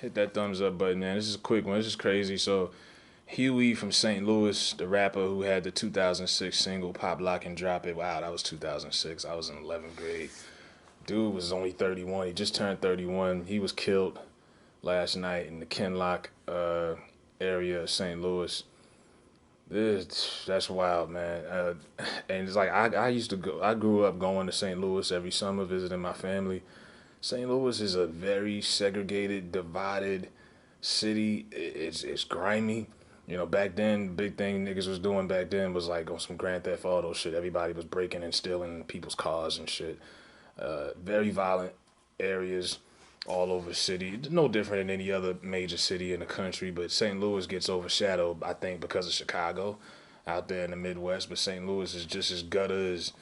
hit that thumbs up button, man. This is a quick one. This is crazy. So, Huey from St. Louis, the rapper who had the 2006 single "Pop Lock and Drop It." Wow, that was 2006. I was in 11th grade. Dude was only 31. He just turned 31. He was killed last night in the Kenlock area of St. Louis. That's wild, man. And it's like I used to go. I grew up going to St. Louis every summer, visiting my family. St. Louis is a very segregated, divided city. It's grimy. You know, back then, big thing niggas was doing back then was like on some Grand Theft Auto shit. Everybody was breaking and stealing people's cars and shit. Very violent areas all over the city. No different than any other major city in the country, but St. Louis gets overshadowed, I think, because of Chicago out there in the Midwest. But St. Louis is just as gutter as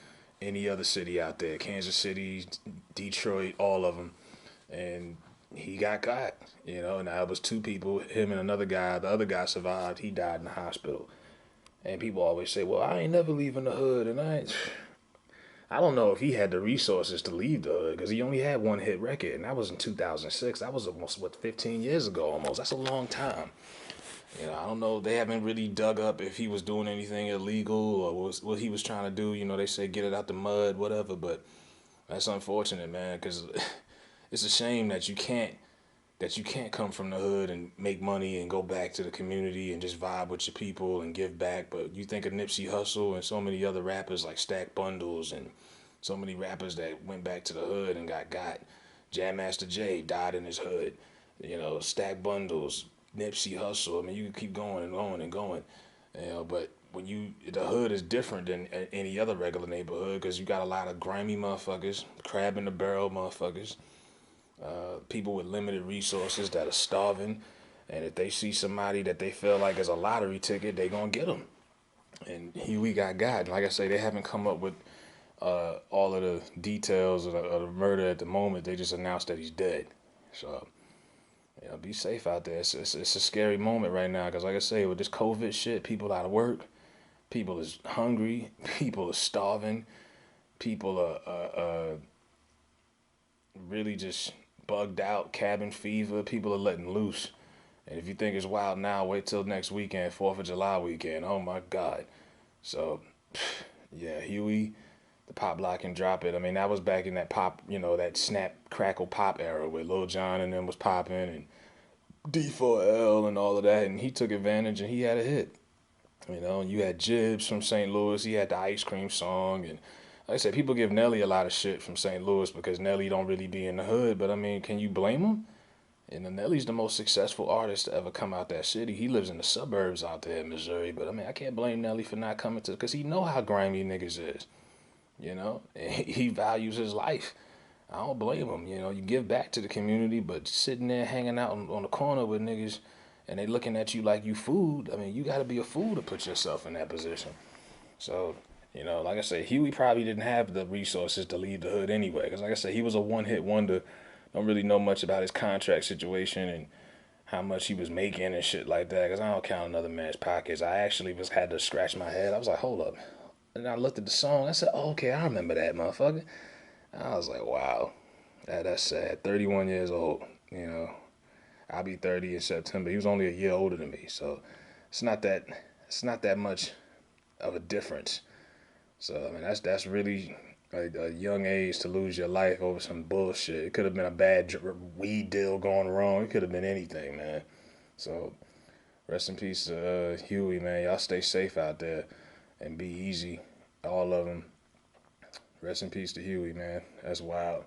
any other city out there. Kansas City, Detroit, all of them. And he got caught, you know. Now it was two people, him and another guy. The other guy survived. He died in the hospital. And people always say, "Well, I ain't never leaving the hood," and I don't know if he had the resources to leave the hood because he only had one hit record, and that was in 2006. That was almost, what, 15 years ago almost. That's a long time. You know, I don't know. They haven't really dug up if he was doing anything illegal or what he was trying to do. You know, they say get it out the mud, whatever, but that's unfortunate, man, because it's a shame that you can't come from the hood and make money and go back to the community and just vibe with your people and give back. But you think of Nipsey Hussle and so many other rappers like Stack Bundles and so many rappers that went back to the hood and got. Jam Master Jay died in his hood. You know, Stack Bundles, Nipsey Hussle. I mean, you can keep going and going and going. You know, but the hood is different than any other regular neighborhood because you got a lot of grimy motherfuckers, crab in the barrel motherfuckers, people with limited resources that are starving, and if they see somebody that they feel like is a lottery ticket, they gonna get them. And Huey got. And like I say, they haven't come up with all of the details of the murder at the moment. They just announced that he's dead. So, you know, be safe out there. It's a scary moment right now because, like I say, with this COVID shit, people out of work, people is hungry, people are starving, people are really just bugged out, cabin fever. People are letting loose. And if you think it's wild now, wait till next weekend, 4th of July weekend. Oh my God. So, yeah, Huey, the pop lock and drop it. I mean, that was back in that pop, you know, that snap, crackle pop era where Lil Jon and them was popping and D4L and all of that. And he took advantage and he had a hit. You know, you had Jibs from St. Louis. He had the ice cream song. And like I said, people give Nelly a lot of shit from St. Louis because Nelly don't really be in the hood. But I mean, can you blame him? And Nelly's the most successful artist to ever come out that city. He lives in the suburbs out there in Missouri. But I mean, I can't blame Nelly for not coming to, because he know how grimy niggas is. You know, and he values his life. I don't blame him. You know, you give back to the community, but sitting there hanging out on the corner with niggas and they looking at you like you food. I mean, you got to be a fool to put yourself in that position. So, you know, like I say, Huey probably didn't have the resources to leave the hood anyway. Because, like I say, he was a one-hit wonder. Don't really know much about his contract situation and how much he was making and shit like that. Because I don't count another man's pockets. I actually just had to scratch my head. I was like, hold up. And I looked at the song. I said, oh, okay, I remember that motherfucker. I was like, wow, that's sad. 31 years old, you know. I'll be 30 in September. He was only a year older than me, so it's not that much of a difference. So I mean, that's really a young age to lose your life over some bullshit. It could have been a bad weed deal going wrong. It could have been anything, man. So rest in peace, Huey, man. Y'all stay safe out there and be easy, all of them. Rest in peace to Huey, man. That's wild.